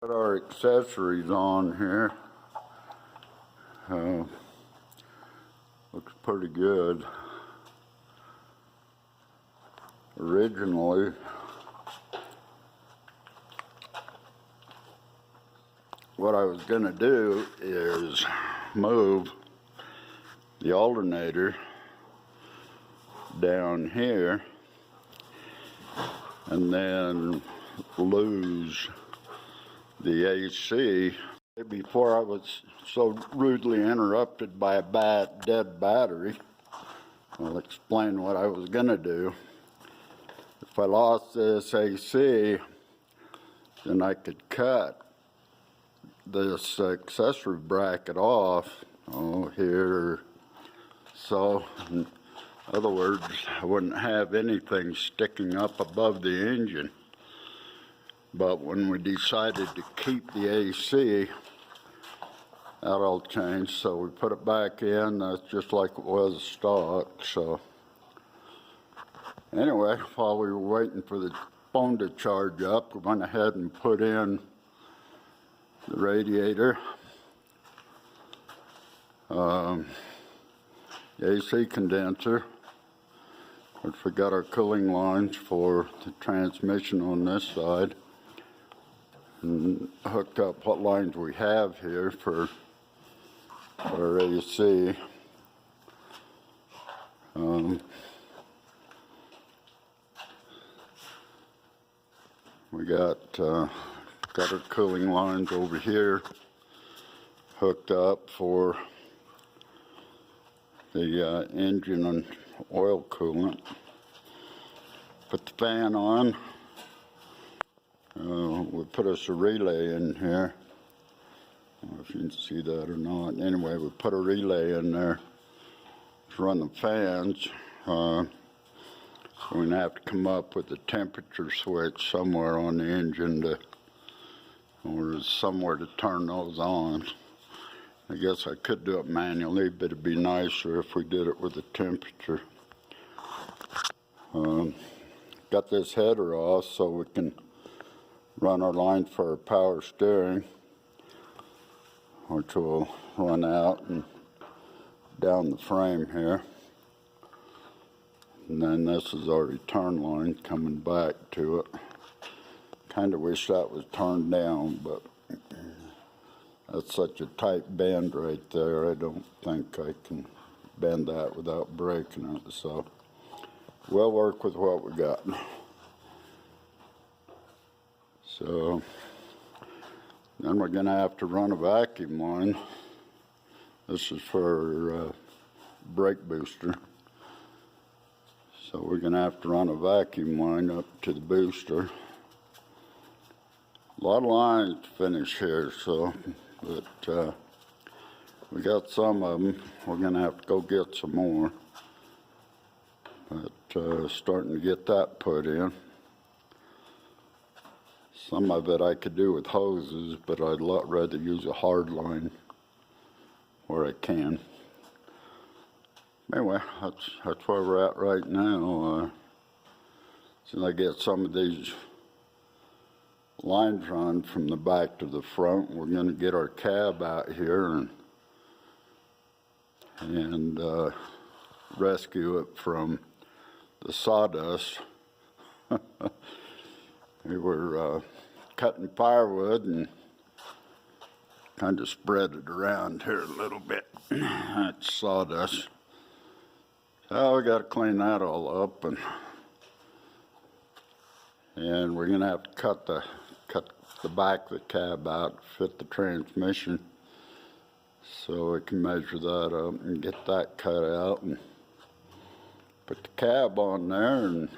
Got our accessories on here. Looks pretty good. Originally, what I was going to do is move the alternator down here and then lose the AC before I was so rudely interrupted by a dead battery. I'll explain what I was going to do. If I lost this AC, then I could cut this accessory bracket off here. So, in other words, I wouldn't have anything sticking up above the engine. But when we decided to keep the AC, that all changed, so we put it back in. That's just like it was stock. So anyway, while we were waiting for the phone to charge up, we went ahead and put in the radiator, the AC condenser, which we got our cooling lines for the transmission on this side, and hooked up what lines we have here for our AC. We got our cooling lines over here hooked up for the engine and oil coolant. Put the fan on. We put us a relay in here. I don't know if you can see that or not. Anyway, we put a relay in there to run the fans. We're going to have to come up with a temperature switch somewhere on the engine or somewhere to turn those on. I guess I could do it manually, but it'd be nicer if we did it with a temperature. Got this header off so we can run our line for our power steering, which will run out and down the frame here. And then this is our return line coming back to it. Kind of wish that was turned down, but that's such a tight bend right there. I don't think I can bend that without breaking it. So we'll work with what we got. So then we're going to have to run a vacuum line. This is for brake booster. So we're going to have to run a vacuum line up to the booster. A lot of lines to finish here, but we got some of them. We're going to have to go get some more. But starting to get that put in. Some of it I could do with hoses, but I'd a lot rather use a hard line where I can. Anyway, that's where we're at right now. Since I get some of these lines run from the back to the front, we're going to get our cab out here and rescue it from the sawdust. We were cutting firewood and kind of spread it around here a little bit. That's sawdust. So we got to clean that all up, and we're gonna have to cut the back of the cab out, fit the transmission, so we can measure that up and get that cut out and put the cab on there, and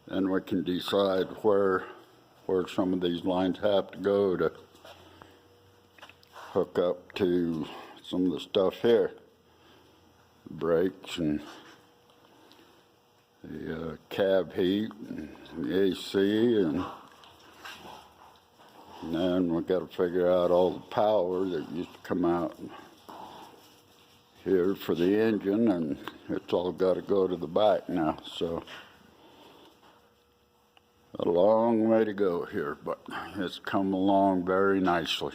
then we can decide where some of these lines have to go to hook up to some of the stuff here. Brakes and the cab heat and the AC, and then we've got to figure out all the power that used to come out here for the engine, and it's all got to go to the back now. So A long way to go here, but it's come along very nicely.